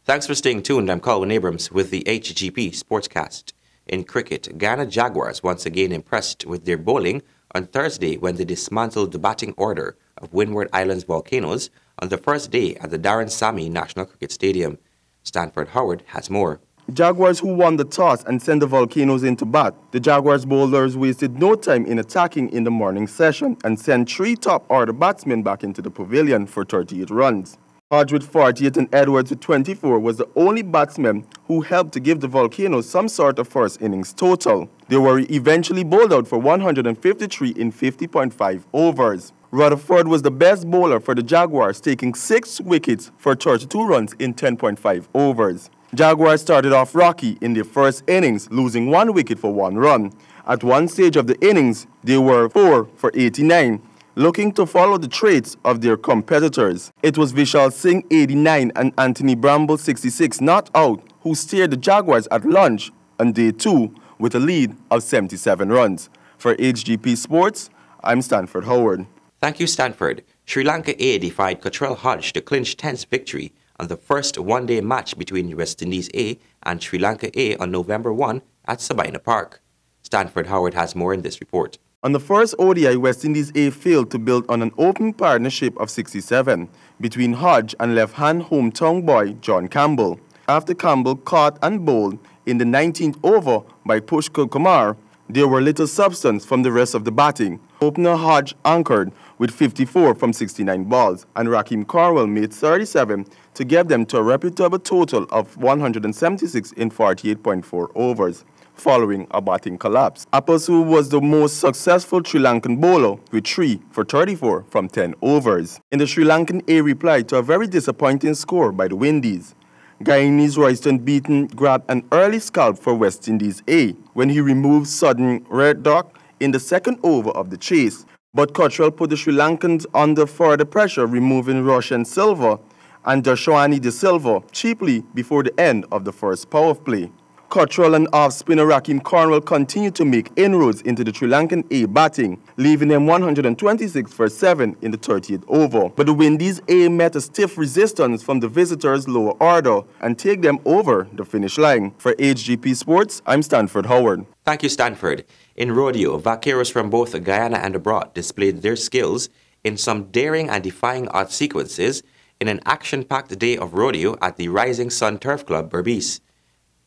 Thanks for staying tuned. I'm Colin Abrams with the HGP Sportscast. In cricket, Guyana Jaguars once again impressed with their bowling on Thursday when they dismantled the batting order of Windward Islands Volcanoes on the first day at the Darren Sammy National Cricket Stadium. Stanford Howard has more. Jaguars, who won the toss and sent the Volcanoes into bat. The Jaguars bowlers wasted no time in attacking in the morning session and sent three top-order batsmen back into the pavilion for 38 runs. Hodge with 48 and Edwards with 24 was the only batsman who helped to give the Volcanoes some sort of first innings total. They were eventually bowled out for 153 in 50.5 overs. Rutherford was the best bowler for the Jaguars, taking 6 wickets for 32 runs in 10.5 overs. Jaguars started off rocky in their first innings, losing 1 wicket for 1 run. At one stage of the innings, they were 4 for 89, looking to follow the traits of their competitors. It was Vishal Singh, 89, and Anthony Bramble, 66, not out, who steered the Jaguars at lunch on day 2 with a lead of 77 runs. For HGP Sports, I'm Stanford Howard. Thank you, Stanford. Sri Lanka A defied Cottrell Hodge to clinch 10th victory on the first one-day match between West Indies A and Sri Lanka A on November 1 at Sabina Park. Stanford Howard has more in this report. On the first ODI, West Indies A failed to build on an open partnership of 67 between Hodge and left-hand hometown boy John Campbell. After Campbell caught and bowled in the 19th over by Pushkar Kumar, there were little substance from the rest of the batting. Opener Hodge anchored with 54 from 69 balls, and Rakeem Cornwell made 37 to get them to a reputable total of 176 in 48.4 overs, following a batting collapse. Appasu was the most successful Sri Lankan bowler with 3 for 34 from 10 overs. In the Sri Lankan A replied to a very disappointing score by the Windies. Guyanese Royston Beaton grabbed an early scalp for West Indies A when he removed sudden Red Duck in the second over of the chase. But Cottrell put the Sri Lankans under further pressure, removing Roshan Silva and Dashwani De Silva cheaply before the end of the first power play. Cottrell and off-spinner Rakeem Cornwell continued to make inroads into the Sri Lankan A batting, leaving them 126 for 7 in the 30th over. But the Windies A met a stiff resistance from the visitors' lower order and take them over the finish line. For HGP Sports, I'm Stanford Howard. Thank you, Stanford. In Rodeo, vaqueros from both Guyana and abroad displayed their skills in some daring and defying art sequences in an action-packed day of rodeo at the Rising Sun Turf Club, Berbice.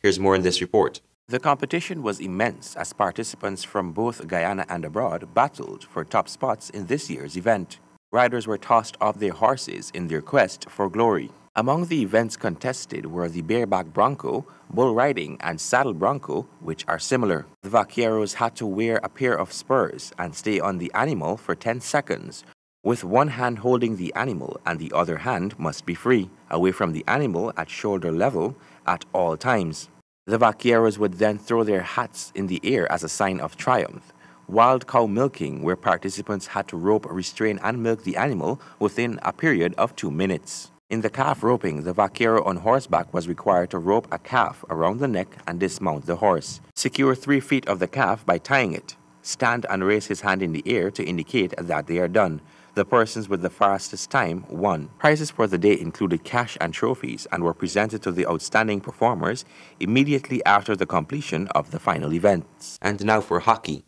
Here's more in this report. The competition was immense as participants from both Guyana and abroad battled for top spots in this year's event. Riders were tossed off their horses in their quest for glory. Among the events contested were the bareback bronco, bull riding, and saddle bronco, which are similar. The vaqueros had to wear a pair of spurs and stay on the animal for 10 seconds, with one hand holding the animal and the other hand must be free, away from the animal at shoulder level at all times. The vaqueros would then throw their hats in the air as a sign of triumph. Wild cow milking, where participants had to rope, restrain, and milk the animal within a period of 2 minutes. In the calf roping, the vaquero on horseback was required to rope a calf around the neck and dismount the horse. Secure 3 feet of the calf by tying it. Stand and raise his hand in the air to indicate that they are done. The persons with the fastest time won. Prizes for the day included cash and trophies and were presented to the outstanding performers immediately after the completion of the final events. And now for hockey.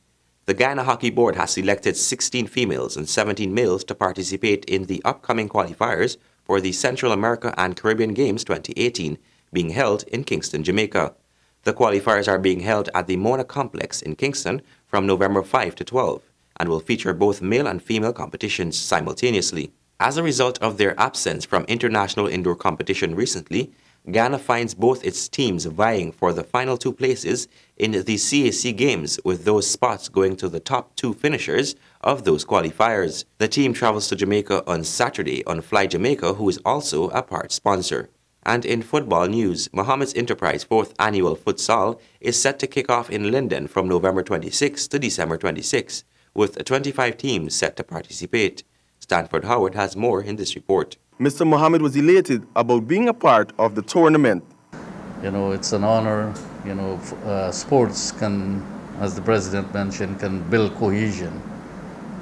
The Guyana Hockey Board has selected 16 females and 17 males to participate in the upcoming qualifiers for the Central America and Caribbean Games 2018, being held in Kingston, Jamaica. The qualifiers are being held at the Mona Complex in Kingston from November 5 to 12. And will feature both male and female competitions simultaneously. As a result of their absence from international indoor competition recently, Guyana finds both its teams vying for the final 2 places in the CAC Games, with those spots going to the top 2 finishers of those qualifiers. The team travels to Jamaica on Saturday on Fly Jamaica, who is also a part sponsor. And in football news, Mohammed's Enterprise 4th Annual Futsal is set to kick off in Linden from November 26 to December 26. With 25 teams set to participate. Stanford Howard has more in this report. Mr. Mohammed was elated about being a part of the tournament. It's an honor. Sports can, as the president mentioned, can build cohesion.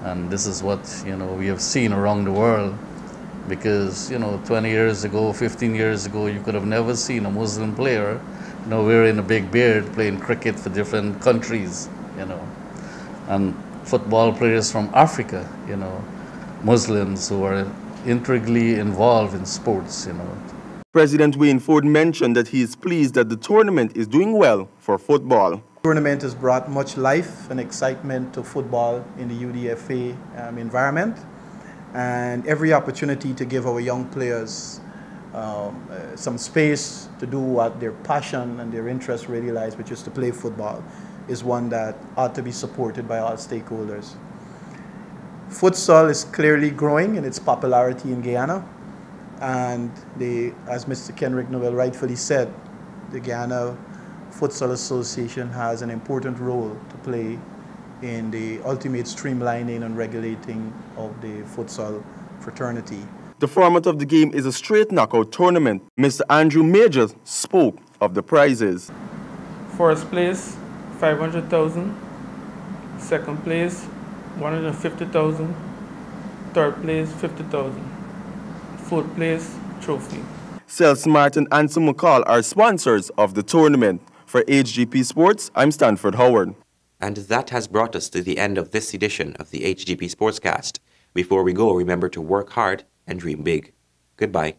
And this is what, we have seen around the world. Because, 20 years ago, 15 years ago, you could have never seen a Muslim player, wearing a big beard playing cricket for different countries, and football players from Africa, Muslims who are integrally involved in sports, President Wayne Ford mentioned that he is pleased that the tournament is doing well for football. The tournament has brought much life and excitement to football in the UDFA environment, and every opportunity to give our young players some space to do what their passion and their interest really lies, which is to play football, is one that ought to be supported by all stakeholders. Futsal is clearly growing in its popularity in Guyana, and as Mr. Kenrick Noel rightfully said, the Guyana Futsal Association has an important role to play in the ultimate streamlining and regulating of the futsal fraternity. The format of the game is a straight knockout tournament. Mr. Andrew Majors spoke of the prizes. First place, 500,000. Second place, 150,000. Third place, 50,000. Fourth place, trophy. Cell Smart and Anson McCall are sponsors of the tournament. For HGP Sports, I'm Stanford Howard. And that has brought us to the end of this edition of the HGP Sportscast. Before we go, remember to work hard and dream big. Goodbye.